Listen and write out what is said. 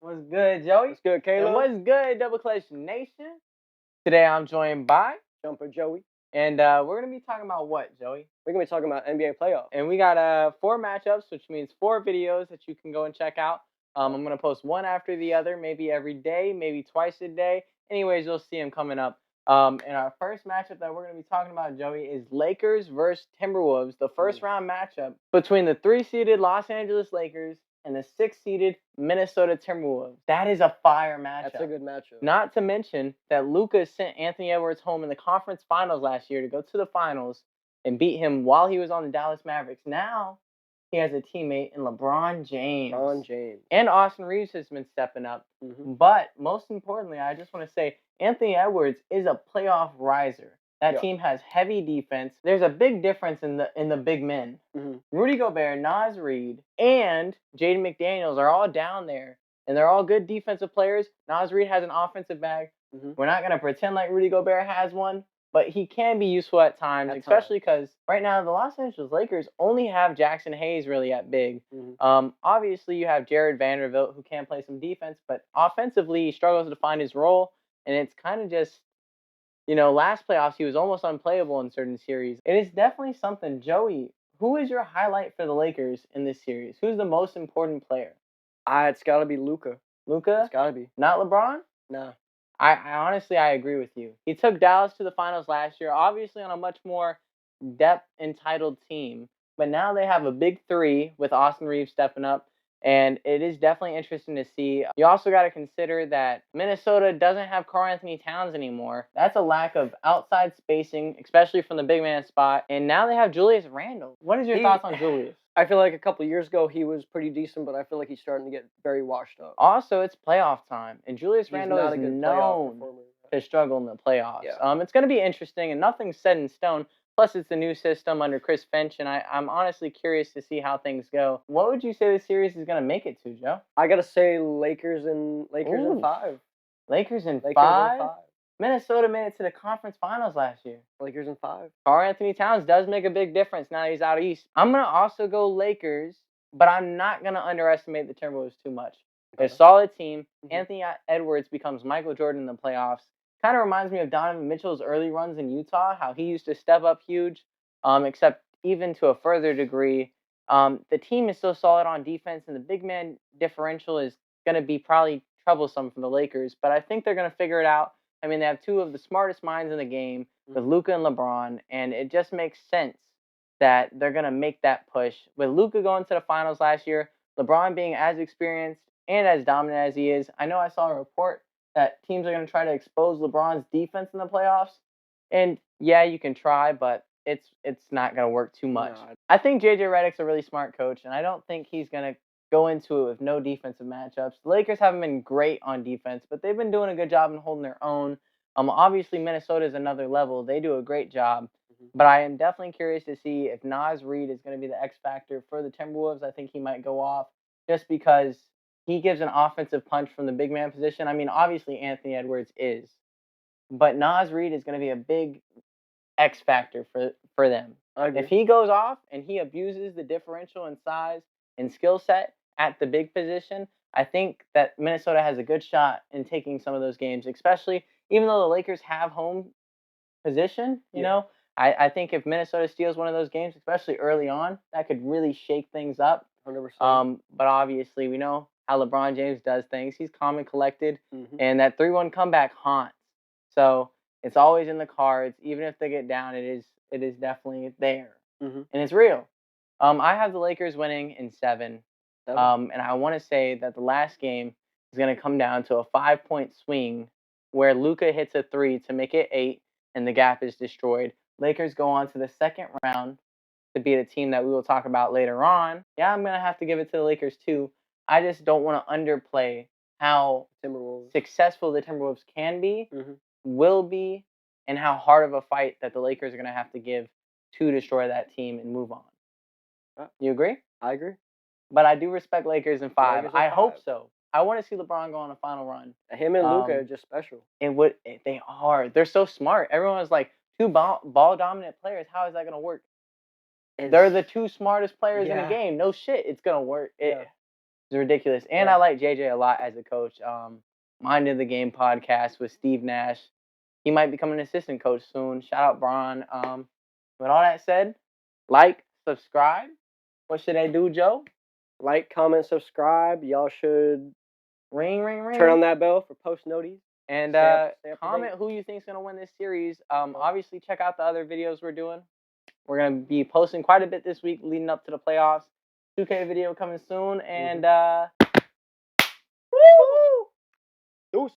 What's good, Joey? What's good, And Caleb? what's good, Double Clutch Nation? Today I'm joined by Jumper Joey. and we're gonna be talking about what, Joey? We're gonna be talking about NBA playoffs. And we got 4 matchups, which means 4 videos that you can go and check out. I'm gonna post one after the other, maybe every day, maybe twice a day. Anyways, you'll see them coming up. And our first matchup that we're gonna be talking about, Joey, is Lakers versus Timberwolves, the first round matchup between the 3-seeded Los Angeles Lakers and the 6-seeded Minnesota Timberwolves. That is a fire matchup. That's a good matchup. Not to mention that Luka sent Anthony Edwards home in the conference finals last year to go to the finals and beat him while he was on the Dallas Mavericks. Now he has a teammate in LeBron James. And Austin Reeves has been stepping up. But most importantly, I just want to say Anthony Edwards is a playoff riser. That team has heavy defense. There's a big difference in the big men. Rudy Gobert, Naz Reid, and Jaden McDaniels are all down there, and they're all good defensive players. Naz Reid has an offensive bag. We're not going to pretend like Rudy Gobert has one, but he can be useful at times, especially because right now the Los Angeles Lakers only have Jackson Hayes really at big. Obviously, you have Jared Vanderbilt, who can play some defense, but offensively, he struggles to find his role, and it's kind of just, last playoffs, he was almost unplayable in certain series. It is definitely something. Joey, who is your highlight for the Lakers in this series? Who's the most important player? It's got to be Luka. Luka? It's got to be. Not LeBron? No. I honestly, I agree with you. He took Dallas to the finals last year, obviously on a much more depth-entitled team. But now they have a big 3 with Austin Reeves stepping up. And it is definitely interesting to see. You also got to consider that Minnesota doesn't have Karl-Anthony Towns anymore. That's a lack of outside spacing, especially from the big man spot. And now they have Julius Randle. What is your thoughts on Julius? I feel like a couple of years ago he was pretty decent, but I feel like he's starting to get very washed up. Also, it's playoff time, and Julius Randle is known to struggle in the playoffs. It's going to be interesting, and nothing's set in stone. Plus, it's a new system under Chris Finch, and I'm honestly curious to see how things go. What would you say the series is going to make it to, Joe? I got to say Lakers in 5. Lakers in 5? Minnesota made it to the conference finals last year. Lakers in 5. Karl-Anthony Towns does make a big difference now that he's out east. I'm going to also go Lakers, but I'm not going to underestimate the Timberwolves too much. They're a solid team. Anthony Edwards becomes Michael Jordan in the playoffs. Kind of reminds me of Donovan Mitchell's early runs in Utah, how he used to step up huge, except even to a further degree. The team is so solid on defense, and the big man differential is going to be probably troublesome for the Lakers, but I think they're going to figure it out. I mean, they have 2 of the smartest minds in the game with Luka and LeBron, and it just makes sense that they're going to make that push. With Luka going to the finals last year, LeBron being as experienced and as dominant as he is, I know I saw a report that teams are going to try to expose LeBron's defense in the playoffs. And yeah, you can try, but it's not going to work too much. No. I think JJ Redick's a really smart coach, and I don't think he's going to go into it with no defensive matchups. The Lakers haven't been great on defense, but they've been doing a good job in holding their own. Obviously, Minnesota is another level. They do a great job. But I am definitely curious to see if Naz Reid is going to be the X factor for the Timberwolves. I think he might go off just because he gives an offensive punch from the big man position. I mean, obviously Anthony Edwards is, but Naz Reid is going to be a big X factor for them. If he goes off and he abuses the differential in size and skill set at the big position, I think that Minnesota has a good shot in taking some of those games, especially even though the Lakers have home position, you know. I think if Minnesota steals one of those games, especially early on, that could really shake things up. 100%. But obviously, we know how LeBron James does things. He's calm and collected, and that 3-1 comeback haunts. So it's always in the cards. Even if they get down, it is definitely there, and it's real. I have the Lakers winning in 7. And I want to say that the last game is going to come down to a 5-point swing where Luka hits a 3 to make it 8, and the gap is destroyed. Lakers go on to the second round to beat a team that we will talk about later on. Yeah, I'm going to have to give it to the Lakers too. I just don't want to underplay how successful the Timberwolves can be, will be, and how hard of a fight that the Lakers are going to have to give to destroy that team and move on. You agree? I agree. But I do respect Lakers in 5. I hope so. I want to see LeBron go on a final run. Him and Luka are just special. They are. They're so smart. Everyone's like, 2 ball dominant players. How is that going to work? They're the 2 smartest players in the game. No shit, it's going to work. It's ridiculous. And Yeah. I like JJ a lot as a coach. Mind of the Game podcast with Steve Nash. He might become an assistant coach soon. Shout out Bron. With all that said, like, subscribe. What should I do, Joe? Like, comment, subscribe. Y'all should Ring, ring, ring. turn on that bell for post noties. And Stay up to comment date. who you think's gonna win this series. Obviously, check out the other videos we're doing. We're gonna be posting quite a bit this week leading up to the playoffs. 2K video coming soon, and